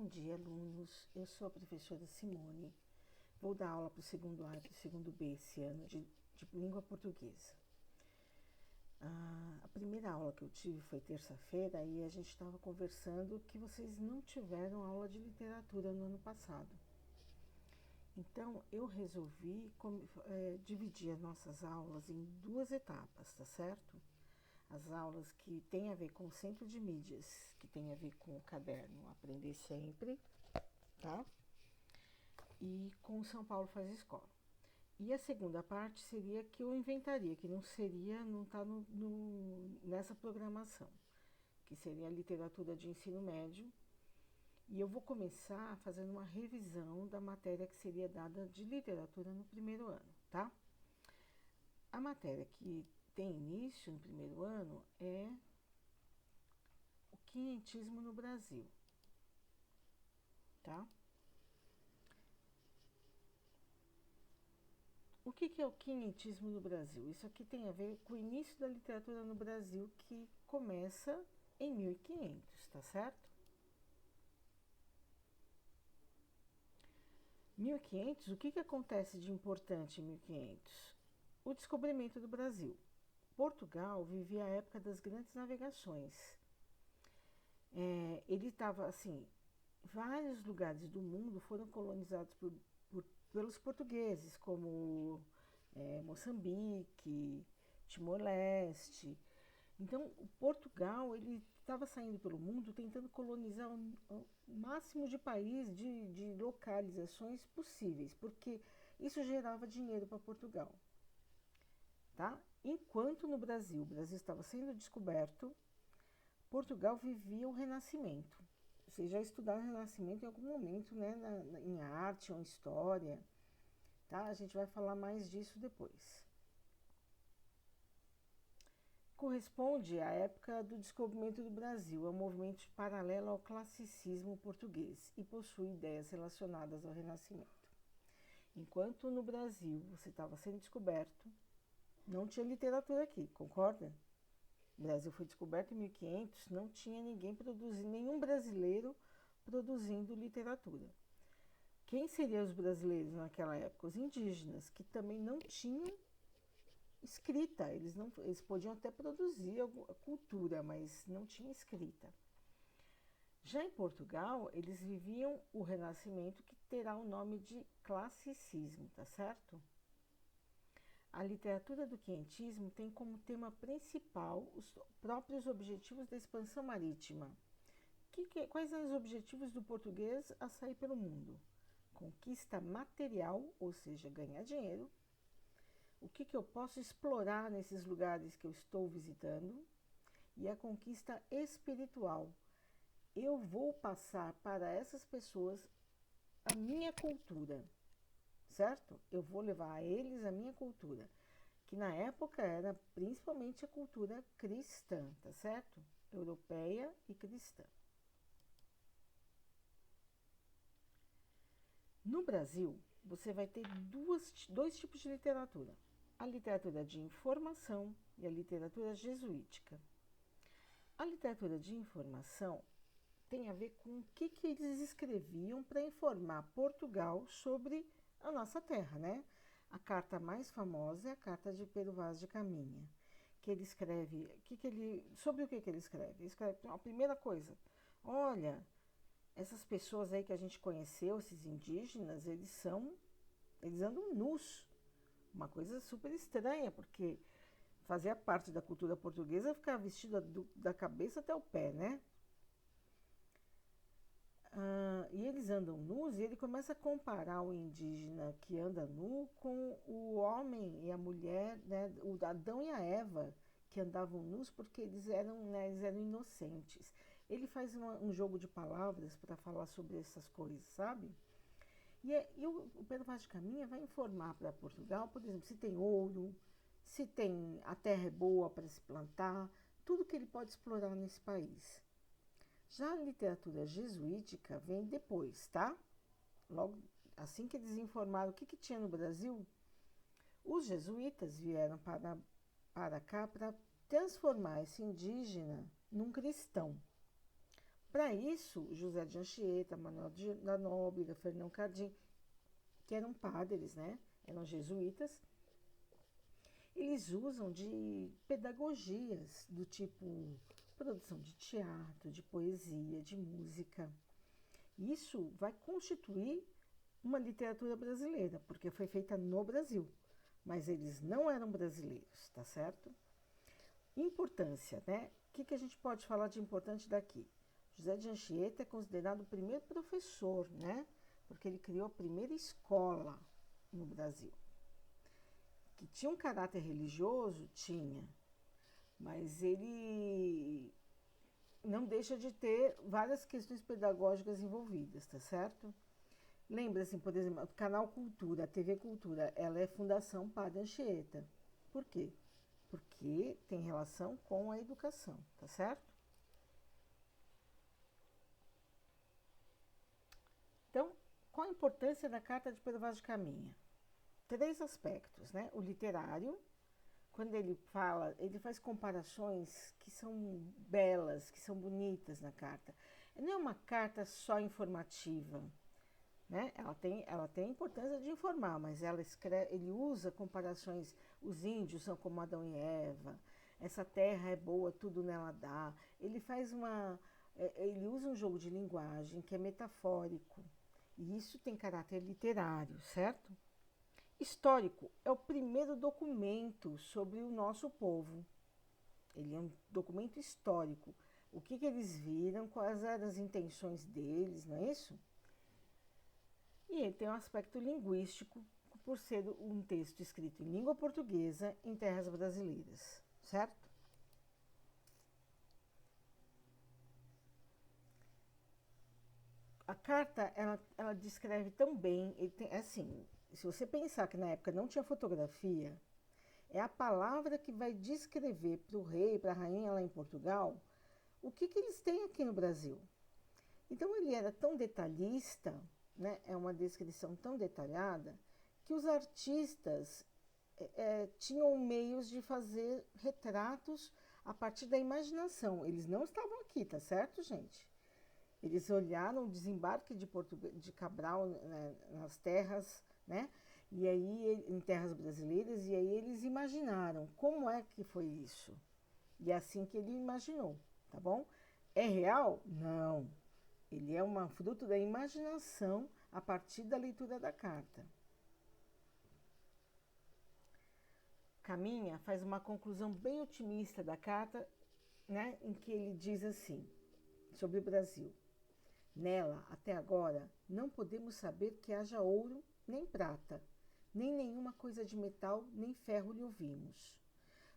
Bom dia, alunos. Eu sou a professora Simone. Vou dar aula para o segundo A e para o segundo B esse ano de língua portuguesa. A primeira aula que eu tive foi terça-feira e a gente estava conversando que vocês não tiveram aula de literatura no ano passado. Então, eu resolvi dividir as nossas aulas em duas etapas, tá certo? As aulas que têm a ver com o centro de mídias, que tem a ver com o caderno Aprender Sempre, tá? E com o São Paulo Faz Escola. E a segunda parte seria que eu inventaria, que não está nessa programação, que seria a literatura de ensino médio. E eu vou começar fazendo uma revisão da matéria que seria dada de literatura no primeiro ano, tá? A matéria que tem início no primeiro ano é o quinhentismo no Brasil, tá? O que é o quinhentismo no Brasil? Isso aqui tem a ver com o início da literatura no Brasil, que começa em 1500, tá certo? 1500, o que acontece de importante em 1500? O descobrimento do Brasil. Portugal vivia a época das grandes navegações. Ele estava assim, vários lugares do mundo foram colonizados pelos portugueses, como Moçambique, Timor-Leste. Então, o Portugal ele estava saindo pelo mundo tentando colonizar o máximo de países, de localizações possíveis, porque isso gerava dinheiro para Portugal. Tá? Enquanto no Brasil, o Brasil estava sendo descoberto, Portugal vivia o Renascimento. Vocês já estudaram o Renascimento em algum momento, né? Em arte ou em história. Tá? A gente vai falar mais disso depois. Corresponde à época do descobrimento do Brasil, é um movimento paralelo ao classicismo português e possui ideias relacionadas ao Renascimento. Enquanto no Brasil você estava sendo descoberto, não tinha literatura aqui, concorda? O Brasil foi descoberto em 1500, não tinha ninguém produzindo, nenhum brasileiro produzindo literatura. Quem seriam os brasileiros naquela época? Os indígenas, que também não tinham escrita. Eles podiam até produzir a cultura, mas não tinha escrita. Já em Portugal, eles viviam o Renascimento, que terá o nome de classicismo, tá certo? A literatura do quinhentismo tem como tema principal os próprios objetivos da expansão marítima. Quais são os objetivos do português a sair pelo mundo? Conquista material, ou seja, ganhar dinheiro. O que eu posso explorar nesses lugares que eu estou visitando? E a conquista espiritual. Eu vou passar para essas pessoas a minha cultura, certo? Eu vou levar a eles a minha cultura, que na época era principalmente a cultura cristã, tá certo? Europeia e cristã. No Brasil, você vai ter dois tipos de literatura: a literatura de informação e a literatura jesuítica. A literatura de informação tem a ver com o que eles escreviam para informar Portugal sobre a nossa terra, né? A carta mais famosa é a carta de Pero Vaz de Caminha, que ele escreve, sobre o que ele escreve? Ele escreve a primeira coisa: olha, essas pessoas aí que a gente conheceu, esses indígenas, eles andam nus. Uma coisa super estranha, porque fazia parte da cultura portuguesa ficar vestida da cabeça até o pé, né? E eles andam nus e ele começa a comparar o indígena que anda nu com o homem e a mulher, né, o Adão e a Eva, que andavam nus porque eles eram inocentes. Ele faz um jogo de palavras para falar sobre essas coisas, sabe? E o Pedro Vaz de Caminha vai informar para Portugal, por exemplo, se tem ouro, se tem a terra é boa para se plantar, tudo que ele pode explorar nesse país. Já a literatura jesuítica vem depois, tá? Logo assim que eles informaram o que tinha no Brasil, os jesuítas vieram para cá para transformar esse indígena num cristão. Para isso, José de Anchieta, Manuel da Nóbrega, Fernão Cardim, que eram padres, né? Eram jesuítas, eles usam de pedagogias do tipo produção de teatro, de poesia, de música. Isso vai constituir uma literatura brasileira, porque foi feita no Brasil, mas eles não eram brasileiros, tá certo? Importância, né? O que a gente pode falar de importante daqui? José de Anchieta é considerado o primeiro professor, né? Porque ele criou a primeira escola no Brasil. Que tinha um caráter religioso? Tinha. Mas ele não deixa de ter várias questões pedagógicas envolvidas, tá certo? Lembra-se, por exemplo, o Canal Cultura, a TV Cultura, ela é Fundação Padre Anchieta. Por quê? Porque tem relação com a educação, tá certo? Então, qual a importância da Carta de Pedro Vaz de Caminha? 3 aspectos, né? O literário, quando ele fala, ele faz comparações que são belas, que são bonitas na carta. Não é uma carta só informativa, né? Ela tem a importância de informar, mas ele usa comparações. Os índios são como Adão e Eva. Essa terra é boa, tudo nela dá. Ele usa um jogo de linguagem que é metafórico. E isso tem caráter literário, certo? Histórico é o primeiro documento sobre o nosso povo. Ele é um documento histórico. O que eles viram, quais eram as intenções deles, não é isso? E ele tem um aspecto linguístico, por ser um texto escrito em língua portuguesa em terras brasileiras, certo? A carta, ela descreve tão bem, assim, se você pensar que na época não tinha fotografia, é a palavra que vai descrever para o rei, para a rainha lá em Portugal, o que eles têm aqui no Brasil. Então ele era tão detalhista, né? É uma descrição tão detalhada, que os artistas tinham meios de fazer retratos a partir da imaginação. Eles não estavam aqui, tá certo, gente? Eles olharam o desembarque de Cabral, né, nas terras, né? E aí, em terras brasileiras, e aí eles imaginaram como é que foi isso. E é assim que ele imaginou, tá bom? É real? Não. Ele é um fruto da imaginação a partir da leitura da carta. Caminha faz uma conclusão bem otimista da carta, né, em que ele diz assim, sobre o Brasil. Nela, até agora, não podemos saber que haja ouro, nem prata, nem nenhuma coisa de metal, nem ferro lhe ouvimos.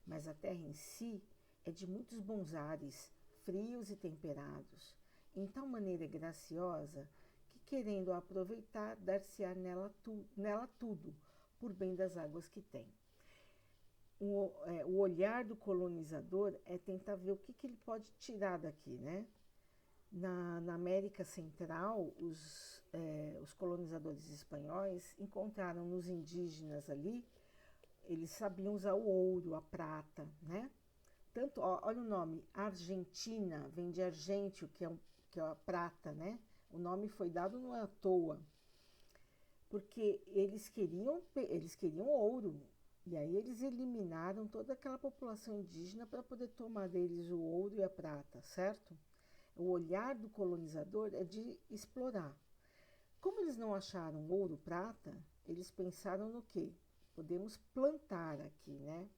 Mas a terra em si é de muitos bons ares, frios e temperados, em tal maneira graciosa que, querendo aproveitar, dar-se-á nela tudo, por bem das águas que tem. O olhar do colonizador é tentar ver o que ele pode tirar daqui, né? Na América Central, os colonizadores espanhóis encontraram nos indígenas ali, eles sabiam usar o ouro, a prata, né? Tanto, olha o nome, Argentina, vem de argentio, que é a prata, né? O nome foi dado não é à toa, porque eles queriam ouro, e aí eles eliminaram toda aquela população indígena para poder tomar deles o ouro e a prata, certo? O olhar do colonizador é de explorar. Como eles não acharam ouro, prata, eles pensaram no quê? Podemos plantar aqui, né?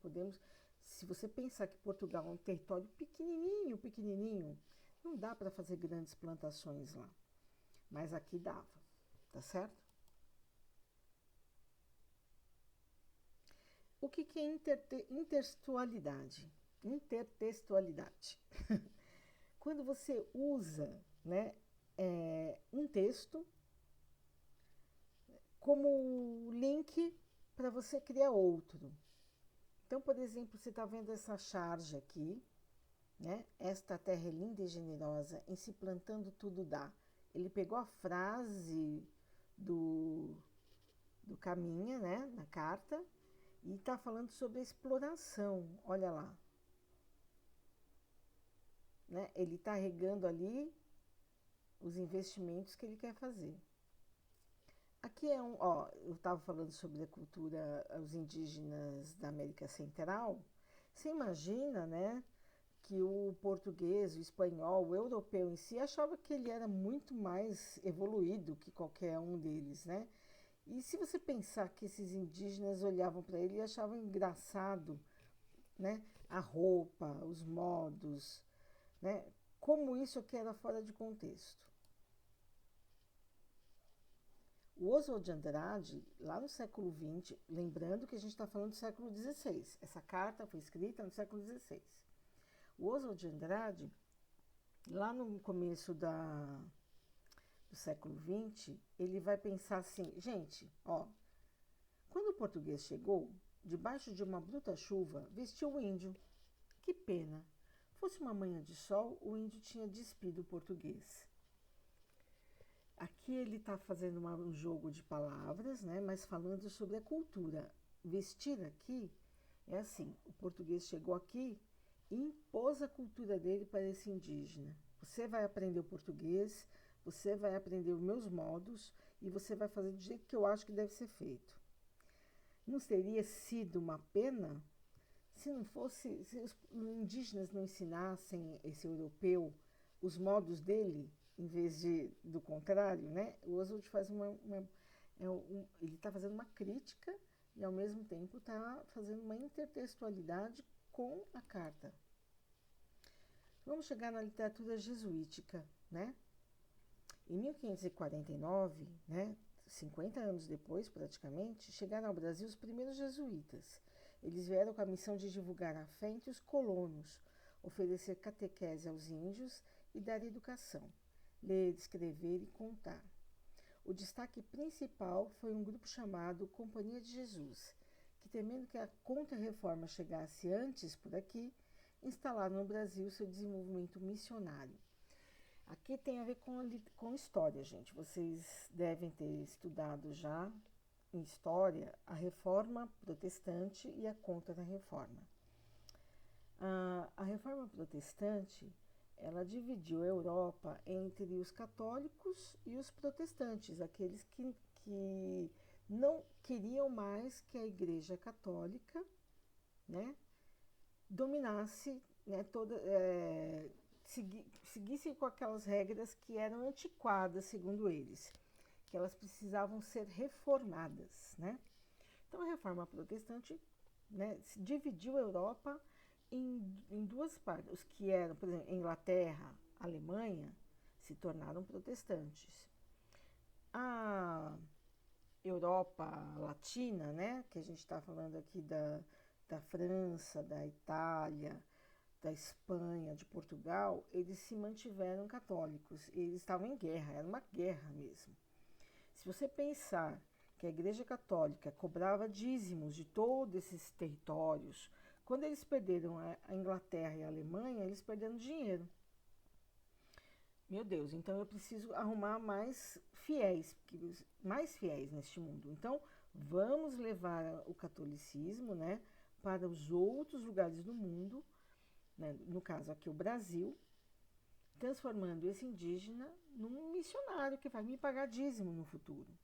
Se você pensar que Portugal é um território pequenininho, pequenininho, não dá para fazer grandes plantações lá. Mas aqui dava, tá certo? O que é intertextualidade? Intertextualidade. Quando você usa, né, um texto como link para você criar outro. Então, por exemplo, você está vendo essa charge aqui, né? Esta terra é linda e generosa, em se plantando tudo dá. Ele pegou a frase do Caminha, né, na carta, e está falando sobre a exploração. Olha lá. Né? Ele está regando ali os investimentos que ele quer fazer. Aqui é ó, eu estava falando sobre a cultura, os indígenas da América Central. Você imagina, né, que o português, o espanhol, o europeu em si achava que ele era muito mais evoluído que qualquer um deles, né? E se você pensar que esses indígenas olhavam para ele e achavam engraçado, né, a roupa, os modos, né, como isso aqui era fora de contexto. O Oswald de Andrade, lá no século XX, lembrando que a gente está falando do século XVI, essa carta foi escrita no século XVI. O Oswald de Andrade, lá no começo do século XX, ele vai pensar assim, gente, ó, quando o português chegou, debaixo de uma bruta chuva, vestiu o índio. Que pena! Fosse uma manhã de sol, o índio tinha despido o português. Aqui ele está fazendo um jogo de palavras, né, mas falando sobre a cultura. Vestir aqui é assim, o português chegou aqui e impôs a cultura dele para esse indígena. Você vai aprender o português, você vai aprender os meus modos e você vai fazer do jeito que eu acho que deve ser feito. Não teria sido uma pena se não fosse, se os indígenas não ensinassem esse europeu os modos dele, em vez do contrário, né? O Oswald faz ele está fazendo uma crítica e ao mesmo tempo está fazendo uma intertextualidade com a carta. Vamos chegar na literatura jesuítica, né? Em 1549, né, 50 anos depois, praticamente, chegaram ao Brasil os primeiros jesuítas. Eles vieram com a missão de divulgar a fé entre os colonos, oferecer catequese aos índios e dar educação, ler, escrever e contar. O destaque principal foi um grupo chamado Companhia de Jesus, que, temendo que a Contra-Reforma chegasse antes por aqui, instalaram no Brasil seu desenvolvimento missionário. Aqui tem a ver com história, gente. Vocês devem ter estudado já em história a Reforma Protestante e a Contra-Reforma. A Reforma Protestante, ela dividiu a Europa entre os católicos e os protestantes, aqueles que não queriam mais que a Igreja Católica, né, dominasse, né, seguisse com aquelas regras que eram antiquadas, segundo eles, que elas precisavam ser reformadas, né? Então, a Reforma Protestante, né, dividiu a Europa em duas partes. Os que eram, por exemplo, Inglaterra, Alemanha, se tornaram protestantes. A Europa Latina, né, que a gente está falando aqui da França, da Itália, da Espanha, de Portugal, eles se mantiveram católicos. Eles estavam em guerra, era uma guerra mesmo. Se você pensar que a Igreja Católica cobrava dízimos de todos esses territórios, quando eles perderam a Inglaterra e a Alemanha, eles perderam dinheiro. Meu Deus, então eu preciso arrumar mais fiéis neste mundo. Então, vamos levar o catolicismo, né, para os outros lugares do mundo, né, no caso aqui o Brasil, transformando esse indígena num missionário que vai me pagar dízimo no futuro.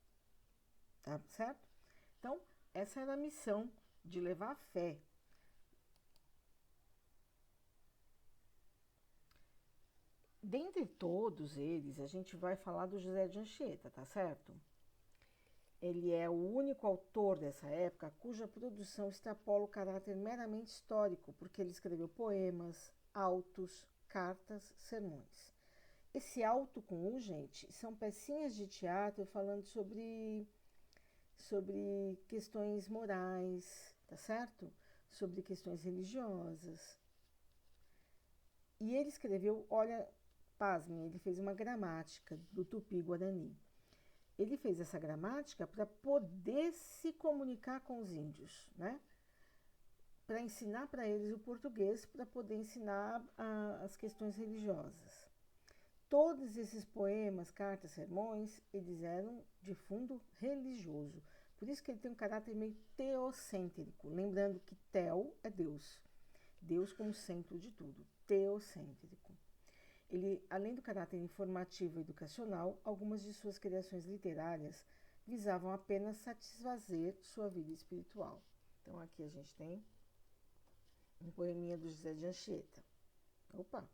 Tá certo? Então, essa era a missão de levar a fé. Dentre todos eles, a gente vai falar do José de Anchieta, tá certo? Ele é o único autor dessa época cuja produção extrapola o caráter meramente histórico, porque ele escreveu poemas, autos, cartas, sermões. Esse auto com U, gente, são pecinhas de teatro falando sobre questões morais, tá certo? Sobre questões religiosas. E ele escreveu, olha, pasmem, ele fez uma gramática do Tupi-Guarani. Ele fez essa gramática para poder se comunicar com os índios, né? Para ensinar para eles o português, para poder ensinar as questões religiosas. Todos esses poemas, cartas, sermões, eles eram de fundo religioso. Por isso que ele tem um caráter meio teocêntrico. Lembrando que Teo é Deus. Deus como centro de tudo. Teocêntrico. Ele, além do caráter informativo e educacional, algumas de suas criações literárias visavam apenas satisfazer sua vida espiritual. Então aqui a gente tem um poeminha do José de Anchieta. Opa!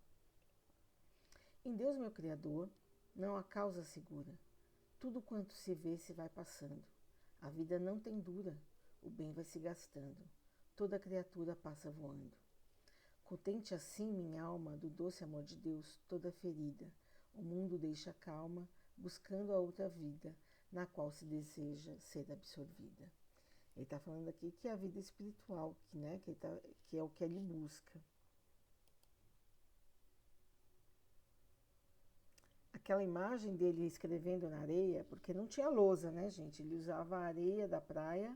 Em Deus, meu Criador, não há causa segura. Tudo quanto se vê se vai passando. A vida não tem dura, o bem vai se gastando. Toda criatura passa voando. Contente assim, minha alma, do doce amor de Deus, toda ferida. O mundo deixa calma, buscando a outra vida, na qual se deseja ser absorvida. Ele está falando aqui que é a vida espiritual, que é o que ele busca. Aquela imagem dele escrevendo na areia, porque não tinha lousa, né, gente? Ele usava a areia da praia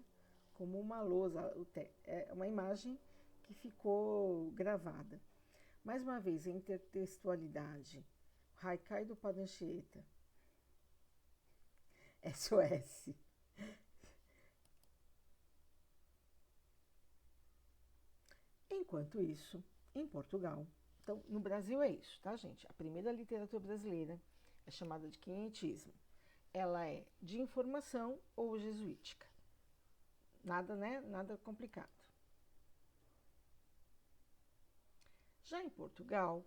como uma lousa. É uma imagem que ficou gravada. Mais uma vez, a intertextualidade. Haikai do Padre Anchieta. SOS. Enquanto isso, em Portugal, então no Brasil é isso, tá, gente? A primeira literatura brasileira é chamada de quinhentismo. Ela é de informação ou jesuítica. Nada, né? Nada complicado. Já em Portugal,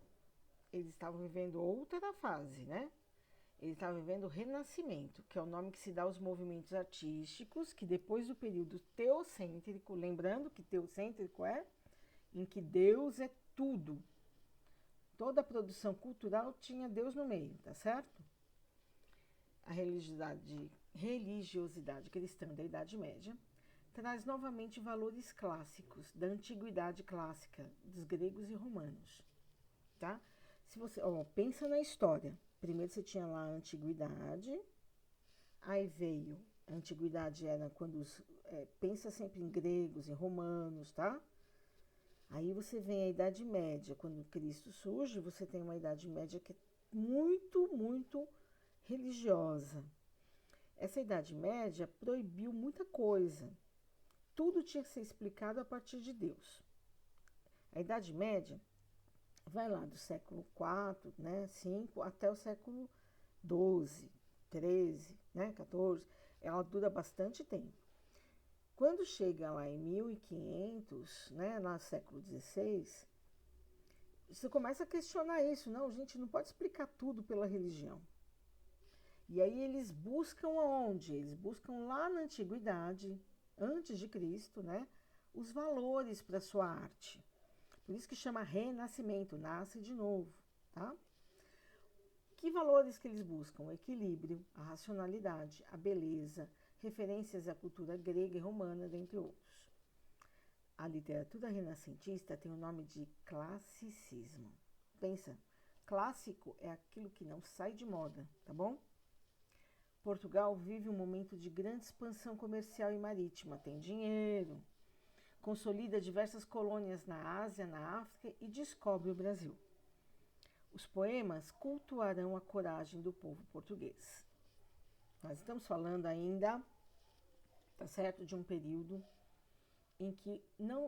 eles estavam vivendo outra fase, né? Eles estavam vivendo o Renascimento, que é o nome que se dá aos movimentos artísticos, que depois do período teocêntrico, lembrando que teocêntrico é em que Deus é tudo. Toda a produção cultural tinha Deus no meio, tá certo? A religiosidade cristã da Idade Média traz novamente valores clássicos da antiguidade clássica dos gregos e romanos, tá? Se você, pensa na história. Primeiro você tinha lá a antiguidade, aí veio a antiguidade era quando pensa sempre em gregos e romanos, tá? Aí você vem a Idade Média, quando Cristo surge, você tem uma Idade Média que é muito, muito religiosa. Essa Idade Média proibiu muita coisa. Tudo tinha que ser explicado a partir de Deus. A Idade Média vai lá do século IV, né, 5, até o século XII, XIII, né, XIV. Ela dura bastante tempo. Quando chega lá em 1500, né, no século XVI, você começa a questionar isso. Não, gente, não pode explicar tudo pela religião. E aí eles buscam aonde? Eles buscam lá na antiguidade, antes de Cristo, né, os valores para a sua arte. Por isso que chama renascimento, nasce de novo, tá? Que valores que eles buscam? O equilíbrio, a racionalidade, a beleza, referências à cultura grega e romana, dentre outros. A literatura renascentista tem o nome de classicismo. Pensa, clássico é aquilo que não sai de moda, tá bom? Portugal vive um momento de grande expansão comercial e marítima, tem dinheiro, consolida diversas colônias na Ásia, na África e descobre o Brasil. Os poemas cultuarão a coragem do povo português. Nós estamos falando ainda, tá certo, de um período em que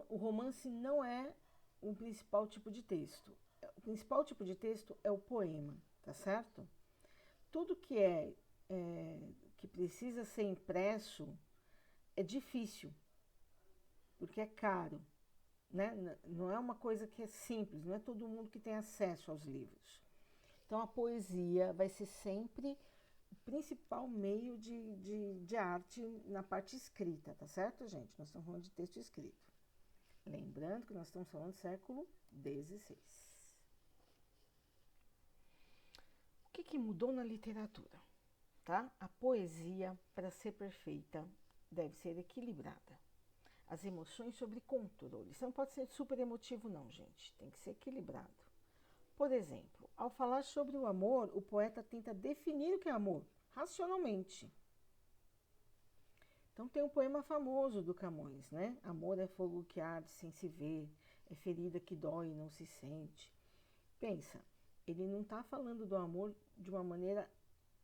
o romance não é o principal tipo de texto. O principal tipo de texto é o poema, tá certo? Tudo que precisa ser impresso é difícil, porque é caro, né? Não é uma coisa que é simples, não é todo mundo que tem acesso aos livros. Então a poesia vai ser sempre o principal meio de arte na parte escrita, tá certo, gente? Nós estamos falando de texto escrito. Lembrando que nós estamos falando do século XVI. O que mudou na literatura? Tá? A poesia, para ser perfeita, deve ser equilibrada. As emoções sob controle. Isso não pode ser super emotivo, não, gente. Tem que ser equilibrado. Por exemplo, ao falar sobre o amor, o poeta tenta definir o que é amor, racionalmente. Então tem um poema famoso do Camões, né? Amor é fogo que arde sem se ver, é ferida que dói e não se sente. Pensa, ele não está falando do amor de uma maneira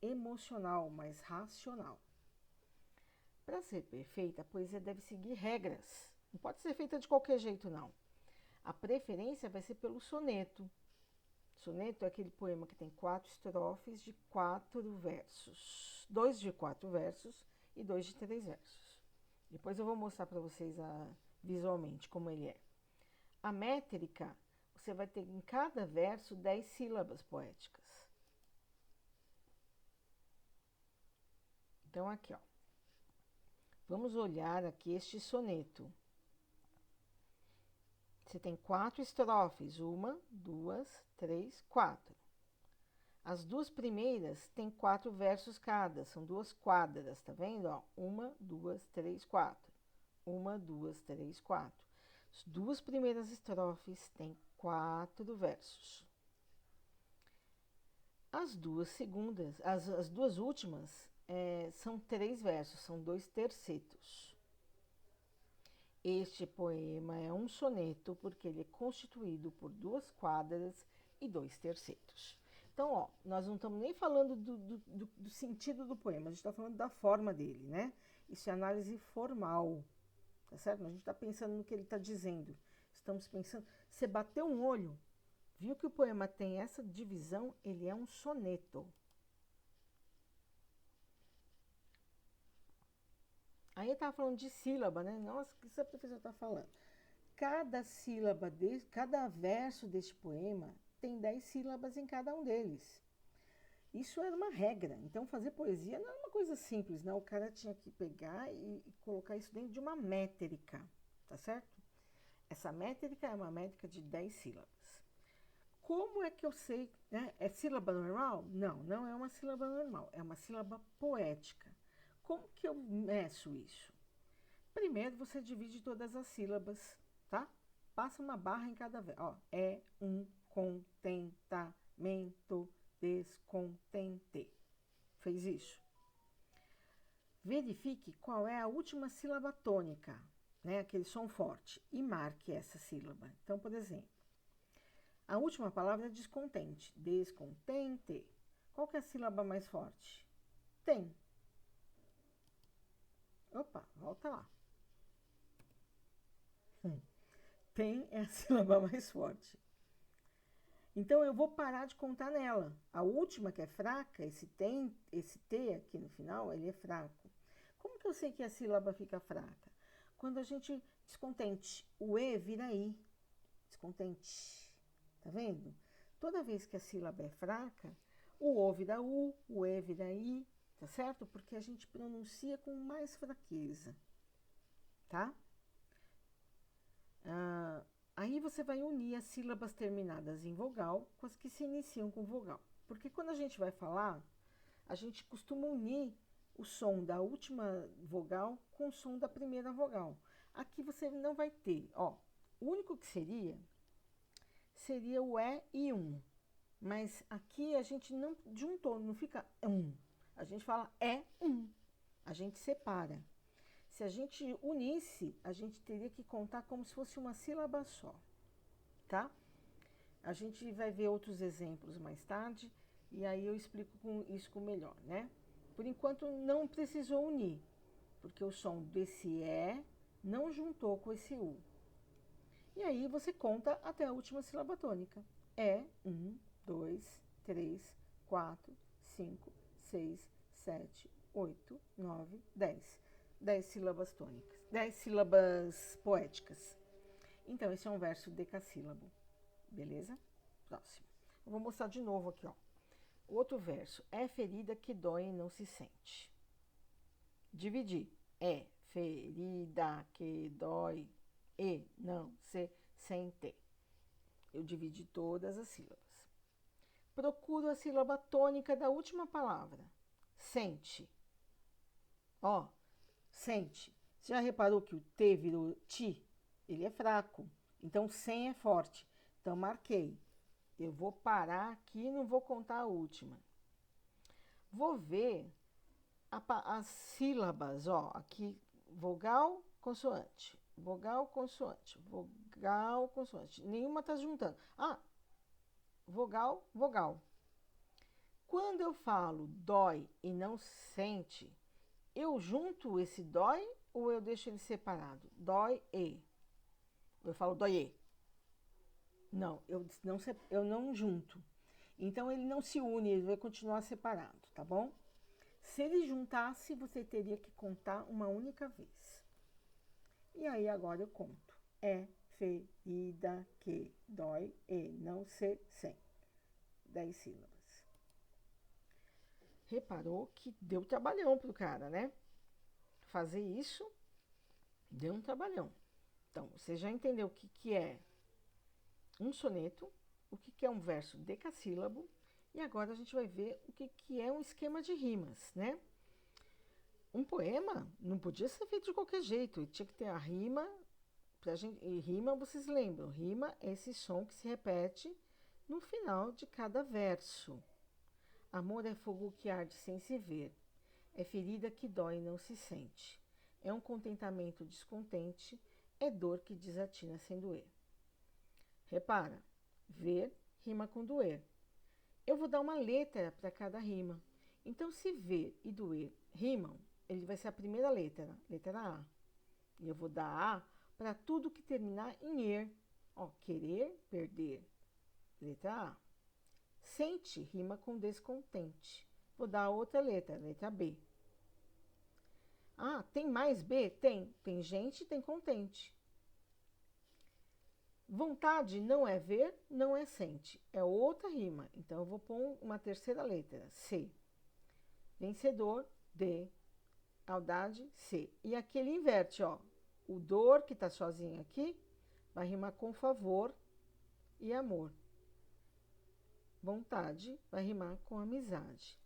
emocional, mas racional. Para ser perfeita, a poesia deve seguir regras. Não pode ser feita de qualquer jeito, não. A preferência vai ser pelo soneto. Soneto é aquele poema que tem 4 estrofes de 4 versos. 2 de 4 versos e 2 de 3 versos. Depois eu vou mostrar para vocês visualmente como ele é. A métrica, você vai ter em cada verso 10 sílabas poéticas. Então, aqui, ó. Vamos olhar aqui este soneto. Você tem 4 estrofes. 1, 2, 3, 4. As 2 primeiras têm 4 versos cada. São 2 quadras, tá vendo? 1, 2, 3, 4. 1, 2, 3, 4. As 2 primeiras estrofes têm 4 versos. As 2 segundas, as 2 últimas são 3 versos, são 2 tercetos. Este poema é um soneto porque ele é constituído por 2 quadras e 2 tercetos. Então, nós não estamos nem falando do sentido do poema, a gente está falando da forma dele, né? Isso é análise formal, tá certo? A gente está pensando no que ele está dizendo. Estamos pensando, você bateu um olho, viu que o poema tem essa divisão, ele é um soneto. Aí eu estava falando de sílaba, né? Nossa, o que essa professora está falando? Cada sílaba, cada verso deste poema tem 10 sílabas em cada um deles. Isso era uma regra. Então, fazer poesia não era uma coisa simples, né? O cara tinha que pegar e colocar isso dentro de uma métrica, tá certo? Essa métrica é uma métrica de 10 sílabas. Como é que eu sei, né? É sílaba normal? Não, não é uma sílaba normal. É uma sílaba poética. Como que eu meço isso? Primeiro, você divide todas as sílabas, tá? Passa uma barra em cada vez. Contentamento, descontente. Fez isso? Verifique qual é a última sílaba tônica, né? Aquele som forte, e marque essa sílaba. Então, por exemplo, a última palavra é descontente. Descontente. Qual que é a sílaba mais forte? Tem. Opa, volta lá. Tem é a sílaba mais forte. Então, eu vou parar de contar nela. A última, que é fraca, esse T aqui no final, ele é fraco. Como que eu sei que a sílaba fica fraca? Quando a gente descontente, o E vira I. Descontente. Tá vendo? Toda vez que a sílaba é fraca, o O vira U, o E vira I, tá certo? Porque a gente pronuncia com mais fraqueza, tá? Aí você vai unir as sílabas terminadas em vogal com as que se iniciam com vogal. Porque quando a gente vai falar, a gente costuma unir o som da última vogal com o som da primeira vogal. Aqui você não vai ter, o único que seria o E e um. Mas aqui a gente não juntou, não fica um. A gente fala é um. A gente separa. Se a gente unisse, a gente teria que contar como se fosse uma sílaba só, tá? A gente vai ver outros exemplos mais tarde e aí eu explico isso com melhor, né? Por enquanto não precisou unir, porque o som desse E não juntou com esse U. E aí você conta até a última sílaba tônica. É 1, 2, 3, 4, 5, 6, 7, 8, 9, 10. 10 sílabas tônicas, 10 sílabas poéticas. Então, esse é um verso decassílabo, beleza? Próximo. Eu vou mostrar de novo aqui, Outro verso. É ferida que dói e não se sente. Dividir. É ferida que dói e não se sente. Eu dividi todas as sílabas. Procuro a sílaba tônica da última palavra. Sente. Sente. Você já reparou que o T virou ti? Ele é fraco. Então, sem é forte. Então, marquei. Eu vou parar aqui e não vou contar a última. Vou ver as sílabas. Aqui, vogal, consoante. Vogal, consoante. Vogal, consoante. Nenhuma está juntando. Vogal, vogal. Quando eu falo dói e não sente, eu junto esse dói ou eu deixo ele separado? Dói e. Eu falo dói e. Não, eu não junto. Então, ele não se une, ele vai continuar separado, tá bom? Se ele juntasse, você teria que contar uma única vez. E aí, agora eu conto. É ferida que dói e não se sente. 10 sílabas. Reparou que deu trabalhão pro cara, né? Fazer isso deu um trabalhão. Então, você já entendeu o que é um soneto, o que é um verso decassílabo, e agora a gente vai ver o que é um esquema de rimas, né? Um poema não podia ser feito de qualquer jeito, tinha que ter a rima, e rima, vocês lembram, rima é esse som que se repete no final de cada verso. Amor é fogo que arde sem se ver, é ferida que dói e não se sente, é um contentamento descontente, é dor que desatina sem doer. Repara, ver rima com doer. Eu vou dar uma letra para cada rima. Então, se ver e doer rimam, ele vai ser a primeira letra A. E eu vou dar A para tudo que terminar em er. Ó, querer, perder. Letra A. Sente rima com descontente. Vou dar outra letra B. Ah, tem mais B? Tem. Tem gente, tem contente. Vontade não é ver, não é sente. É outra rima. Então, eu vou pôr uma terceira letra, C. Vencedor, D. Saudade, C. E aqui ele inverte, ó. O dor, que tá sozinho aqui, vai rimar com favor e amor. Vontade vai rimar com amizade.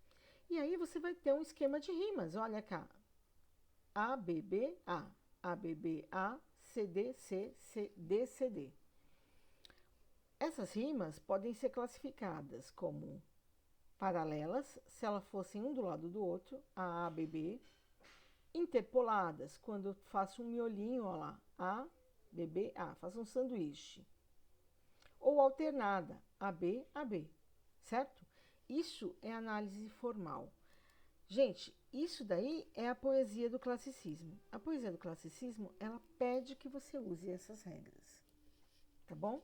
E aí você vai ter um esquema de rimas. Olha cá. A, B, B, A. A, B, B, A. C, D, C, C, D, C, D. Essas rimas podem ser classificadas como paralelas, se elas fossem um do lado do outro, A, B, B. Interpoladas, quando eu faço um miolinho, ó lá, A, B, B, A, faço um sanduíche. Ou alternada, AB, AB, certo? Isso é análise formal. Gente, isso daí é a poesia do classicismo. A poesia do classicismo, ela pede que você use essas regras, tá bom?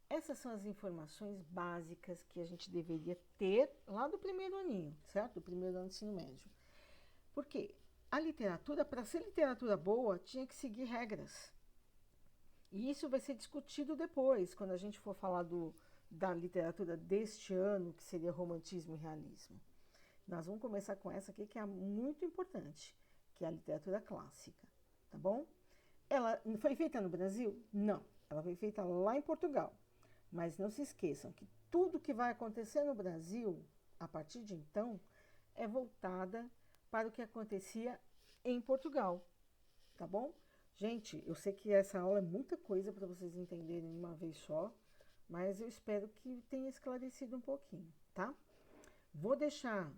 Essas são as informações básicas que a gente deveria ter lá do primeiro aninho, certo? Do primeiro ano de ensino médio. Por quê? A literatura, para ser literatura boa, tinha que seguir regras. E isso vai ser discutido depois, quando a gente for falar da literatura deste ano, que seria romantismo e realismo. Nós vamos começar com essa aqui, que é muito importante, que é a literatura clássica, tá bom? Ela foi feita no Brasil? Não. Ela foi feita lá em Portugal. Mas não se esqueçam que tudo que vai acontecer no Brasil, a partir de então, é voltada para o que acontecia em Portugal, tá bom? Gente, eu sei que essa aula é muita coisa para vocês entenderem de uma vez só, mas eu espero que tenha esclarecido um pouquinho, tá? Vou deixar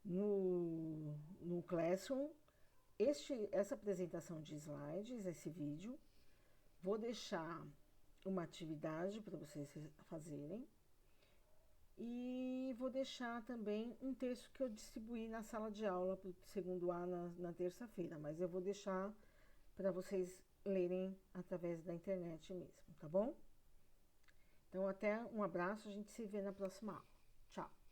no Classroom essa apresentação de slides, esse vídeo. Vou deixar uma atividade para vocês fazerem. E vou deixar também um texto que eu distribuí na sala de aula para o segundo A na terça-feira, mas eu vou deixar para vocês lerem através da internet mesmo, tá bom? Então, até um abraço, a gente se vê na próxima aula. Tchau!